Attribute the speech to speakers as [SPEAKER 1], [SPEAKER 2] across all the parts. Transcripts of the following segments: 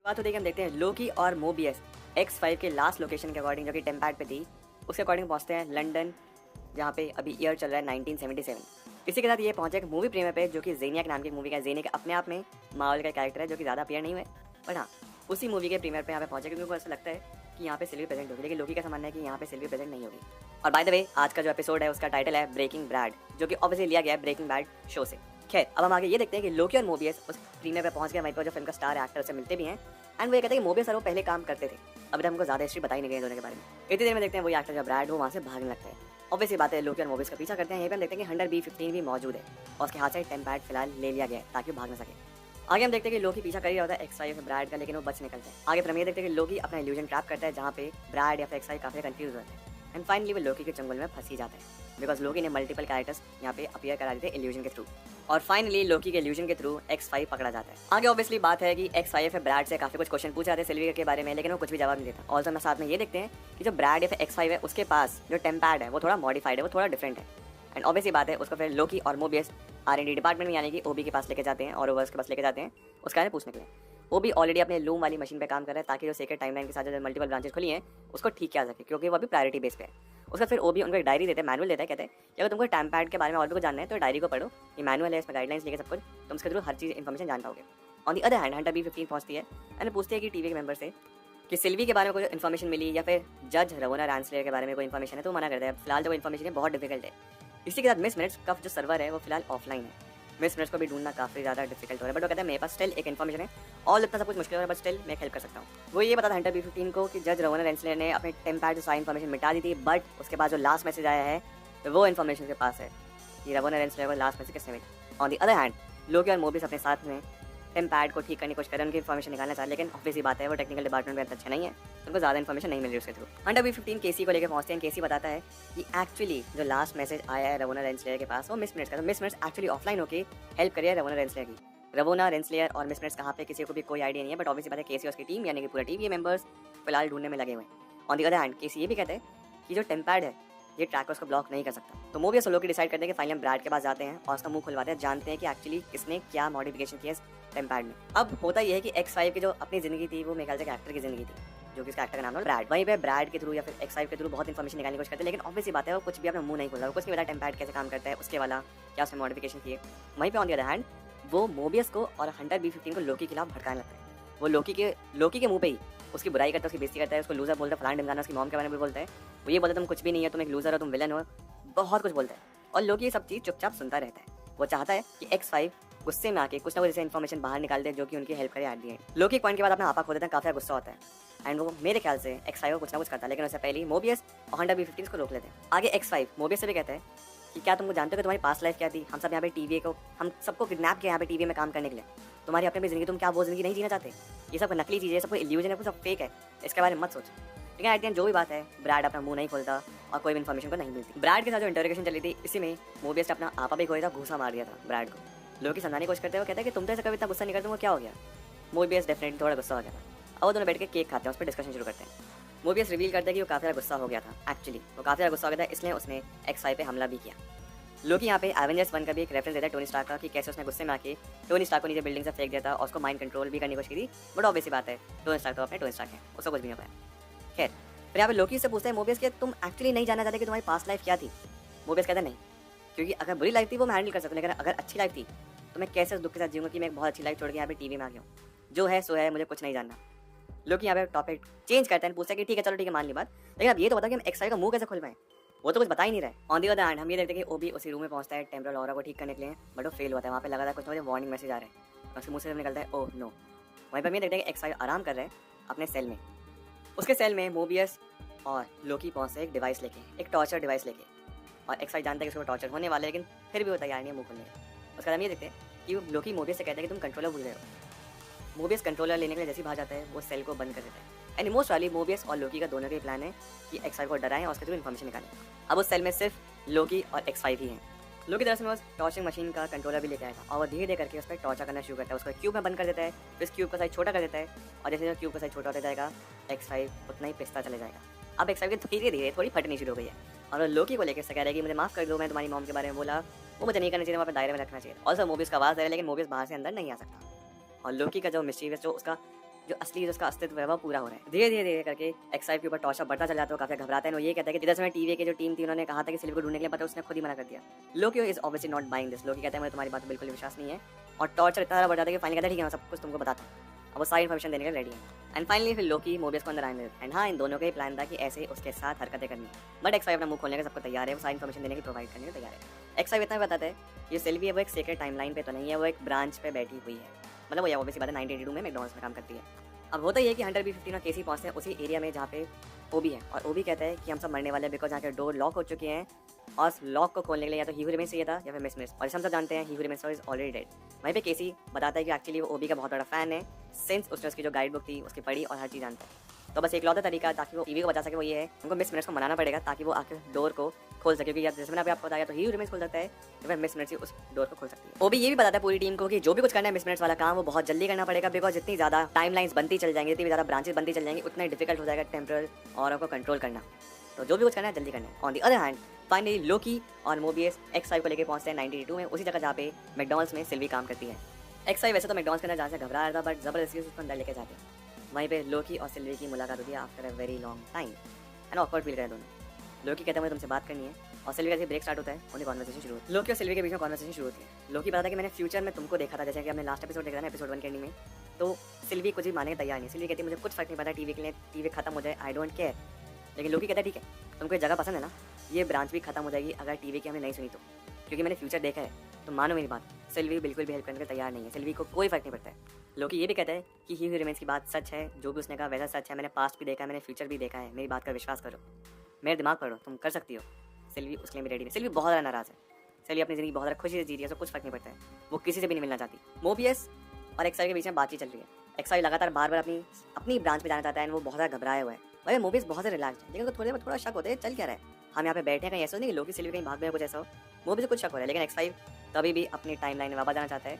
[SPEAKER 1] बात होती है कि हम देखते हैं लोकी और मोबियस X5 के लास्ट लोकेशन के अकॉर्डिंग जो कि टेम्पैड पे थी उसके अकॉर्डिंग पहुंचते हैं लंदन, जहाँ पे अभी ईयर चल रहा है 1977। इसी के साथ ये पहुंचे एक मूवी प्रीमियर पे जो कि जेनियाक नाम की मूवी का। जेनियाक अपने आप में मार्वल का कैरेक्टर है जो कि ज़्यादा अपीयर नहीं हुए, बट हाँ उसी मूवी के प्रीमियर पे यहाँ पे पहुंचे क्योंकि उनको ऐसा लगता है कि यहाँ पे सिल्वी प्रेजेंट होगी, लेकिन लोकी का मानना है कि यहाँ पे सिल्वी प्रेजेंट नहीं होगी। और बाय द वे आज का जो एपिसोड है उसका टाइटल है ब्रेकिंग बैड, जो कि ऑब्वियसली लिया गया है ब्रेकिंग बैड शो से। खैर अब हम आगे ये देखते हैं कि लोकी और मोबियस उस प्रीमियर पे पहुंच गए, वहीं पर जो फिल्म का स्टार एक्टर से मिलते भी हैं एंड वो ये कहते हैं कि मोबियस और वो पहले काम करते थे। अभी तक हमको ज़्यादा हिस्ट्री बताई नहीं गई दोनों के बारे में। इतनी देर में देखते हैं वही एक्टर जो ब्रैड वो वहाँ से भागने लगता है। ऑब्वियसली बात है लोकी और मोबियस का पीछा करते हैं। यहीं पर हम देखते हैं कि हंटर B-15 भी मौजूद है और उसके हाथ से टेम्पैड फिलहाल ले लिया गया है ताकि वो भाग ना सके। आगे हम देखते हैं कि लोकी पीछा कर ही होता है X5 ब्रैड का, लेकिन वो बच निकलता है। आगे फिर हम ये देखते हैं कि लोकी अपना इल्यूजन ट्रैप करता है जहाँ पे ब्रैड या फिर X5 काफी कंफ्यूज होता है एंड फाइनली वो लोकी के चंगुल में फंस ही जाता है बिकॉज लोकी ने मल्टीपल कैरेक्टर्स यहाँ पे अपीयर करा देते हैं इल्यूजन के थ्रू और फाइनली लोकी के इल्यूजन के थ्रू X5 पकड़ा जाता है। आगे ऑब्वियसली बात है कि X5 या ब्रैड से काफी कुछ क्वेश्चन पूछे जाते हैं सिल्वी के बारे में, लेकिन वो कुछ भी जवाब नहीं देता। ऑल्सो हम साथ में ये देखते हैं कि जो ब्रैड या फिर X5 है उसके पास जो टेम्पैड है वो थोड़ा मॉडिफाइड है, वो थोड़ा डिफरेंट है। एंड ऑब्वियसली बात है उसको फिर लोकी और मोबियस R&D डिपार्टमेंट में यानी कि ओबी के पास लेके जाते हैं और ओवर्स के पास लेके जाते हैं उसका है पूछने के लिए। वो भी ऑलरेडी अपने लूम वाली मशीन पे काम कर रहा है ताकि जो सेक्रेट टाइमलाइन के साथ जो मल्टीपल ब्रांचेस खुली हैं उसको ठीक किया जा सके, क्योंकि वो अभी प्रायोरिटी बेस पे है। उसका फिर ओबी उनको एक डायरी देते हैं, मैनुअल देता है, कहते हैं कि अगर तुमको टेम्पैड के बारे में और भी कुछ जानना है तो डायरी को पढ़ो, ये मैनुअल है, इसमें गाइडलाइंस लेके सब कुछ तुम उसके थ्रू हर चीज़ इन्फॉर्मेशन जान पाओगे। On the other hand Hunter B-15 पहुंचती है एंड पूछती है कि टीवी के मेंबर से कि सिल्वी के बारे में कोई इन्फॉर्मेशन मिली या फिर जज रवोना रैंसलेयर के बारे में कोई इन्फॉर्मेशन है, तो मना करता है फिलहाल जो इन्फॉर्मेशन है बहुत डिफिकल्ट है। इसी के साथ मिस मिनट्स का जो सर्वर है वो फिलहाल ऑफलाइन है। मिस मिनट्स को भी ढूंढना काफ़ी ज़्यादा डिफिकल्ट हो रहा है, बट वो कहते हैं मेरे पास स्टिल एक इन्फॉर्मेशन है और इतना सब कुछ मुश्किल हो रहा है, बट स्टिल मैं हेल्प कर सकता हूँ। वो ये बता था हंटर B-15 को कि जज रवोना रैंसलेयर ने अपने टेम्पैड से सारी इन्फॉर्मेशन मिटा दी थी, बट उसके बाद जो लास्ट मैसेज आया है तो वो इन्फॉर्मेशन उसके पास है कि रवोना रैंसलेयर को लास्ट मैसेज किसने मिली। ऑन दी अदर हैंड लोकी और मोबियस अपने साथ में टेम्पैड को ठीक करने की कोशिश करें, उनकी इन्फॉर्मेशन निकालना चाहे, लेकिन ऑब्वियसली बात है वो टेक्निकल डिपार्टमेंट में इतना अच्छा नहीं है, उनको ज़्यादा इन्फॉर्मेशन नहीं मिल रही उसके थ्रू। हंटर B-15 केसी को लेकर पहुंचते हैं। केसी बताता है कि एक्चुअली जो लास्ट मैसेज आया है रवोना रेंसलेयर के पास वो मिस मिनट्स का, तो मिस मिनट्स एक्चुअली ऑफलाइन होकर हेल्प करिए रवोना रेंसलेयर की। रवोना रेंसलेयर और मिस मिनट्स कहाँ पे किसी को भी कोई आइडिया नहीं है, बट ऑब्वियसली बात है केसी और उसकी टीम यानी कि पूरा टीम ये मेंबर्स फिलहाल ढूंढने में लगे हुए हैं। ऑन दी अदर हैंड केसी ये भी कहते हैं कि जो टेम्पैड है ये ट्रैकर्स को ब्लॉक नहीं कर सकता, तो मोबियस और लोकी डिसाइड करते हैं कि फाइनली हम ब्रैड के पास जाते हैं और उसका मुंह खुलवाते हैं, जानते हैं कि एक्चुअली किसने क्या मॉडिफिकेशन किया टेम्पैड में। अब होता यह है कि X5 की जो अपनी जिंदगी थी वो मेरे ख्याल से एक्टर की जिंदगी थी, जो कि इसका एक्टर का नाम है ब्रैड। वहीं पे ब्रैड के थ्रू या फिर X5 के थ्रू बहुत इन्फॉर्मेशन निकालने की कोशिश करते हैं, लेकिन ऑब्वियसली बात है वो कुछ भी अपना मुंह नहीं खोल रहा, वो कुछ नहीं पता टेम्पैड कैसे काम करता है, उसके वाला क्या उसने मॉडिफिकेशन किए। वहीं पे ऑन द अदर हैंड वो मोबियस को और हंटर B-15 को लोकी के खिलाफ भड़काने लगता है। वो लोकी के मुंह पे ही उसकी बुराई करता है, उसकी बेइज्जती करता है, उसको लूजर बोलता है, फलान ढिमकाना, उसकी मॉम के बारे में भी बोलता है। वो ये बोलता है तुम कुछ भी नहीं है, तुम एक लूजर हो, तुम विलन हो, बहुत कुछ बोलता है और लोकी ये सब चीज़ चुपचाप सुनता रहता है। वो चाहता है कि X5 गुस्से में आके कुछ ना कुछ ऐसे इन्फॉर्मेशन बाहर निकाल दे जो कि उनकी हेल्प करे at the and. Loki point के बाद अपना आपा खो देता है, काफी गुस्सा होता है एंड वो मेरे ख्याल से X5 को कुछ ना कुछ करता है, लेकिन उससे पहले ही मोबियस और हंटर B-15 को रोक लेते हैं। आगे X5 मोबियस से भी कहता है कि क्या तुमको जानते हो कि तुम्हारी पास्ट लाइफ क्या थी, हम सब यहाँ पे टीवी को हम सबको किडनैप किया यहाँ पे टीवी में काम करने के लिए, तुम्हारी अपनी जिंदगी, तुम क्या वो जिंदगी नहीं जीना चाहते, ये सब नकली चीज़ है, सब इल्यूजन है, सब फेक है, इसके बारे में मत सोच। लेकिन एट द एंड जो भी बात है ब्रैड अपना मुंह नहीं खोलता और कोई भी इन्फॉर्मेशन को नहीं मिलती। ब्रैड के साथ जो इंटरोगेशन चली थी इसी में मोबियस ने अपना आपा भी खोया था, घूसा मार दिया था ब्रैड को। लोकी समझाने की कोशिश करते हुए कहता है कि तुम तो ऐसा कभी इतना गुस्सा नहीं करते, वो क्या हो गया। मोबियस डेफिनेटली थोड़ा गुस्सा हो गया था। अब वो दोनों बैठ के केक खाते हैं, उस पर डिस्कशन शुरू करते हैं। मोबियस रिवील करता है कि वो काफ़ी ज़्यादा गुस्सा हो गया था, एक्चुअली वो काफ़ी ज़्यादा गुस्सा हो गया था, इसलिए उसने X5 पे हमला भी किया। लोकी यहाँ पे एवेंजर्स 1 का भी एक रेफरेंस देता है टोनी स्टार्क का कि कैसे उसने गुस्से में आके टोनी स्टार्क को नीचे बिल्डिंग से फेंक दिया था और उसको माइंड कंट्रोल भी करने की कोशिश की थी, बट ऑब्वियसली बात है टोनी स्टार्क तो अपने टोनी स्टार्क है, उसको कुछ भी नहीं पाया। खैर फिर यहाँ पे लोकी से पूछते हैं मोबियस कि तुम एक्चुअली नहीं जानना चाहते कि तुम्हारी पास्ट लाइफ क्या थी। मोबियस कहता है नहीं, क्योंकि अगर बुरी लाइफ थी वो मैं हैंडल कर सकता हूँ, लेकिन अगर अच्छी लाइफ थी तो मैं कैसे उस दुख के साथ जीऊंगा कि मैं एक बहुत अच्छी लाइफ छोड़ के यहाँ पे टीवी में आ गया हूँ, जो है सो है, मुझे कुछ नहीं जानना। लोकी यहाँ पे टॉपिक चेंज करता है, पूछता है कि ठीक है चलो ठीक है मान ली बात, लेकिन अब ये तो बताओ कि हम X5 का मुंह कैसे खुलवाएं, वो तो कुछ बता ही नहीं रहा है। ऑन दी अदर हैंड हम ये देखते हैं कि ओबी उसी रूम में पहुंचता है टेम्परल ऑरा को ठीक करने के लिए, बट वो फेल होता है। वहाँ पे लगा था कुछ ना कुछ वार्निंग मैसेज आ रहा है, उसके मुंह से निकलता है ओह नो। वहीं पर हम ये देखते हैं कि X5 आराम कर रहे हैं अपने सेल में। उसके सेल में मोबियस और लोकी पहुंचते एक डिवाइस लेके, एक टॉर्चर डिवाइस लेके, और X5 जानता है कि उसको टॉर्चर होने वाला है, लेकिन फिर भी वो तैयार नहीं है मुंह खोलने का। उसके बाद हम ये देखते हैं कि लोकी मोबियस से कहता है कि तुम कंट्रोलर भूल गए हो। मोबियस कंट्रोलर लेने के लिए जैसे भाग जाता है वो सेल को बंद कर देता है एंड मोस्ट वाली मोबियस और लोकी का दोनों का प्लान है कि X5 को डराएं और उसके थ्रू इन्फॉर्मेशन निकालें। अब उस सेल में सिर्फ लोकी और X5 ही हैं। लोकी दरअसल में उस टॉर्चिंग मशीन का कंट्रोलर भी लेके आया था और वो धीरे धीरे करके उस पर टॉर्चर करना शुरू करता है, उसको क्यूब में बंद कर देता है, फिर इस क्यूब का साइज छोटा कर देता है और जैसे क्यूब का साइज छोटा होता जाएगा X5 उतना ही पिसता चला जाएगा। अब X5 की धीरे धीरे थोड़ी फटनी शुरू हो गई है और लोकी को लेकर कह रहा है कि मुझे माफ कर दो, मैं तुम्हारी मॉम के बारे में बोला, वो मुझे नहीं करना चाहिए, वहाँ पर दायरे में रखना चाहिए। और सब मोबियस का आवाज़ है, लेकिन मोबियस बाहर से अंदर नहीं आ सकता। और लोकी का जो मिस्टीरियस जो उसका जो असली जो उसका अस्तित्व है वो पूरा हो रहा है। धीरे धीरे धीरे करके एक्स5 के ऊपर टॉर्चर बढ़ता चल जाता है, काफी घबराता है। वो ये कहता है कि जिधर समय टीवी की जो टीम थी उन्होंने कहा था कि सिल्वी को ढूंढने के लिए, पता उसने खुद ही मना कर दिया। Loki is obviously not buying this. Loki कहता है मुझे तुम्हारी बात पर बिल्कुल विश्वास नहीं है, और टॉर्चर इतना ज़्यादा बढ़ जाता है कि फाइनली कहता है ठीक है मैं सब कुछ तुमको बताता हूँ। अब वो सारी इन्फॉर्मेशन देने के लिए रेडी है। एंड फाइनली फिर लोकी मोबियस को अंदर आने देता है। एंड हाँ, इन दोनों का ही प्लान था कि ऐसे उसके साथ हरकतें करनी, बट एक्स5 अपना मुंह खोलने का सबको तैयार है, वो सारी इन्फॉर्मेशन देने की प्रोवाइड करने को तैयार है। एक्स5 इतना बताता है ये सिल्वी है वो एक सीक्रेट टाइमलाइन पे तो नहीं है, वो एक ब्रांच पे बैठी हुई है। मतलब वो ऑब्वियसली बात है 1982 में मैकडॉनल्ड्स में काम करती है। अब होता ही है कि हंटर B-15 और केसी पहुंचते हैं उसी एरिया में जहाँ पे ओबी है, और ओबी कहता है कि हम सब मरने वाले हैं बिकॉज यहाँ के डोर लॉक हो चुके हैं, और उस लॉक को खोलने के लिए या तो ही हू रिमेंस चाहिए था या फिर मिस मिस, और हम सब जानते हैं ही हू रिमेंस इज ऑलरेडी डेड। वहीं पे केसी बताता है कि एक्चुअली वो ओबी का बहुत बड़ा फैन है, सिंस उसने उसकी जो गाइड बुक थी उसकी पढ़ी और हर चीज़ जानता है। तो बस एक लौता तरीका ताकि वो टीवी को बचा सके वो ये है, उनको मिस मिनट्स को मनाना पड़ेगा ताकि वो आकर डोर को खोल सके, क्योंकि जैसे मैंने आपको बताया तो ही रिमेंस खोल सकता है या फिर मिस मिनट्स ही उस डोर को खोल सकती है। वो भी ये भी बताता है पूरी टीम को कि जो भी कुछ करना है मिस मिनट्स वाला काम वो बहुत जल्दी करना पड़ेगा, बिकॉज जितनी ज़्यादा टाइमलाइंस बनती चल जाएंगी, जितनी ज़्यादा ब्रांचेस बनती चल जाएंगी, उतना डिफिकल्ट हो जाएगा टेम्परल और को कंट्रोल करना। तो जो भी कुछ करना है जल्दी करना है। On the other hand finally Loki और मोबियस एक्स5 को लेकर पहुंचते हैं 1982 में, उसी जगह जहाँ पे मैकडॉनल्ड्स में सिल्वी काम करती है। एक्स5 वैसे तो मैकडॉनल्ड्स के अंदर जाने से घबरा रहा था, बट जबरदस्ती उसको अंदर लेके जाते हैं। वहीं पे लोकी और सिल्वी की मुलाकात होती है after a very long time, and awkward feel करे दोनों। लोकी कहता है मुझे तुमसे बात करनी है, और सिल्वी का ब्रेक स्टार्ट होता है, उन्हें कॉन्वर्सेशन शुरू होती है। लोकी और सिल्वी के बीच में कॉन्वर्सेशन शुरू होती है। लोकी बताता है कि मैंने फ्यूचर में तुमको देखा था, जैसे कि हमने लास्ट एपिसोड देखा था ना, एपिसोड 1 के एंडिंग में। तो सिल्वी कुछ भी मानने के तैयार नहीं। सिल्वी कहती है मुझे कुछ फर्क नहीं पड़ता टीवी के लिए, टीवी खत्म हो जाए, आई डोंट केयर। लेकिन लोकी कहता है ठीक है तुमको ये जगह पसंद है ना, ये ब्रांच भी खत्म हो जाएगी अगर टीवी की हमने नहीं सुनी तो, क्योंकि मैंने फ्यूचर देखा है, तो मानो मेरी बात। सिल्वी बिल्कुल भी हेल्प करने को तैयार नहीं है, सिल्वी को कोई फर्क नहीं पड़ता है। लोकी ये भी कहता है कि ही हू रिमेंस की बात सच है, जो भी उसने कहा वैसा सच है, मैंने पास्ट भी देखा है, मैंने फ्यूचर भी देखा है, मेरी बात का विश्वास करो, मेरे दिमाग पढ़ो, तुम कर सकती हो। सिल्वी उसके लिए भी रेडी है। सिल्वी बहुत ज़्यादा नाराज़ है। सिल्वी अपनी ज़िंदगी बहुत ज़्यादा खुशी से जी रही है, उसको कुछ फर्क नहीं पड़ता है, वो किसी से भी नहीं मिलना चाहती। मोबियस और एक्स5 के बीच में बातचीत चल रही है। एक्स5 लगातार बार बार अपनी ब्रांच में जाना चाहता है, वो बहुत ज़्यादा घबराया हुआ है। भाई मोबियस बहुत ज़्यादा रिलैक्स है, लेकिन थोड़ा शक होता है चल क्या रहा है, हम यहाँ पे बैठे हैं कहीं ऐसा नहीं कि लोकी सिल्वी कहीं भाग गए कुछ ऐसा हो। मोबियस को कुछ शक हो रहा है, लेकिन एक्स5 तभी भी अपनी टाइमलाइन में वापस जाना चाहता है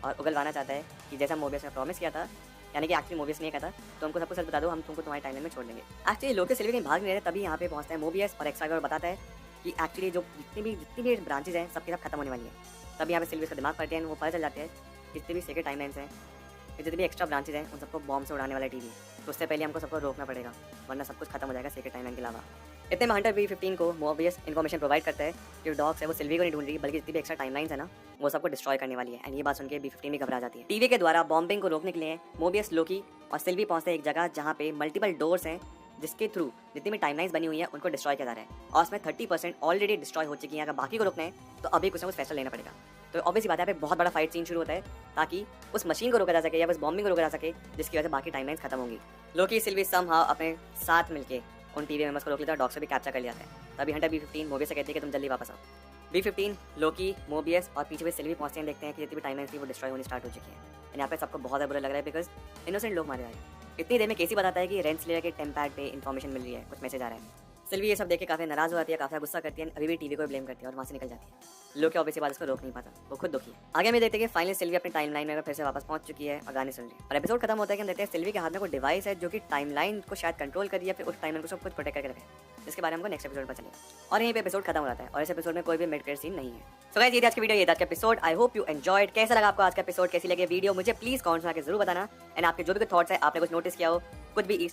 [SPEAKER 1] और उगलवाना चाहता है कि जैसा मोबियस ने प्रॉमिस किया था, यानी कि एक्चुअली मोबियस ने कहा था तो हमको सबको सच बता दो, हम तुमको तुम्हारी टाइमलाइन में छोड़ देंगे। एक्चुअली लोकी सिल्वी कहीं भाग नहीं रहे, तभी यहाँ पे पहुंचता है मोबियस और एक्स5 और बताता है कि एक्चुअली जो जितनी भी ब्रांचेज हैं सबके सब खत्म होने वाली है। तभी यहाँ पे सिल्वी का दिमाग पड़ते हैं, वो पता चल जाते हैं जितनी भी सेक्रेट टाइमलाइंस हैं, जितनी भी एक्स्ट्रा ब्रांचेज हैं, उन सबको बॉम्ब से उड़ाने वाला टीवी, तो उससे पहले हमको सबको रोकना पड़ेगा, वरना सब कुछ खत्म हो जाएगा सेक्रेट टाइमलाइन के अलावा। इतने में हंटर B-15 को मोबियस इन्फॉर्मेशन प्रोवाइड करता है कि डॉग्स है वो सिल्वी को नहीं ढूंढ रही, बल्कि जितनी भी एक्स्ट्रा टाइमलाइंस है ना वो सबको डिस्ट्रॉय करने वाली है। एंड ये बात सुनकर B-15 भी घबरा जाती है। टीवी के द्वारा बॉम्बिंग को रोकने के लिए मोबियस, लोकी और सिल्वी पहुंचते हैं एक जगह जहाँ पे मल्टीपल डोर्स हैं, जिसके थ्रू जितनी भी टाइमलाइंस बनी हुई है उनको डिस्ट्रॉय किया जा रहा है, और उसमें 30% ऑलरेडी डिस्ट्रॉय हो चुकी है। अगर बाकी को रोकना है तो अभी कुछ ना कुछ फैसला लेना पड़ेगा। तो ऑब्वियसली बात है यहाँ पे बहुत बड़ा फाइट सीन शुरू होता है ताकि उस मशीन को रोका जा सके या उस बॉम्बिंग को रोका जा सके, जिसकी वजह से बाकी टाइमलाइंस खत्म होंगी। लोकी सिल्वी समहाउ अपने साथ मिलके उन टीवी मेंबर्स को रोक लेता है, डॉग से भी कैप्चर कर लिया है। तभी हंटर B-15 मोबियस से कहती है कि तुम जल्दी वापस आओ। B-15 लोकी, मोबियस और पीछे भी सिल्वी पहुंचते हैं, देखते हैं कि जितनी भी टाइमलाइंस थी वो डिस्ट्रॉय होनी स्टार्ट हो चुकी है। यहाँ पे सबको बहुत ज़्यादा बुरा लग रहा है बिकॉज इनोसेंट लोग मारे जा रहे हैं। इतनी देर में केसी बताता है कि रेंसलेयर के टेम्पैड पे इन्फॉर्मेशन मिल रही है, कुछ मैसेज आ रहा है। सिल्वी ये सब देख के काफ़ी नाराज़ हो जाती है, काफ़ी गुस्सा करती है, अभी भी टीवी को ब्लेम करती है और वहाँ से निकल जाती है। लोकी ऑब्वियसली बात इसको रोक नहीं पाता, वो खुद दुखी है। आगे में देखते हैं कि फाइनली सिल्वी अपनी टाइमलाइन में फिर से वापस पहुंच चुकी है और गाने सुन रही है, और एपिसोड खत्म होता है कि हम देखते हैं सिल्वी के हाथ में कोई डिवाइस है जो कि टाइमलाइन को शायद कंट्रोल कर दिया, फिर उस टाइमलाइन को सब कुछ प्रोटेक्ट करके रखे, जिसके बारे में हमको नेक्स्ट एपिसोड पर चलेगा। और यहीं पे एपिसोड खत्म हो जाता है, और इस एपिसोड में कोई भी मिड क्रेडिट सीन नहीं है। सो गाइस, ये आज की वीडियो, ये आज का episode. I hope you enjoyed. कैसा लगा आपको आज का एपिसोड, कैसी लगे वीडियो, मुझे प्लीज कमेंट्स में आके जरूर बताना। एंड आपके जो भी थॉट्स है, आपने कुछ नोटिस किया हो, कुछ भी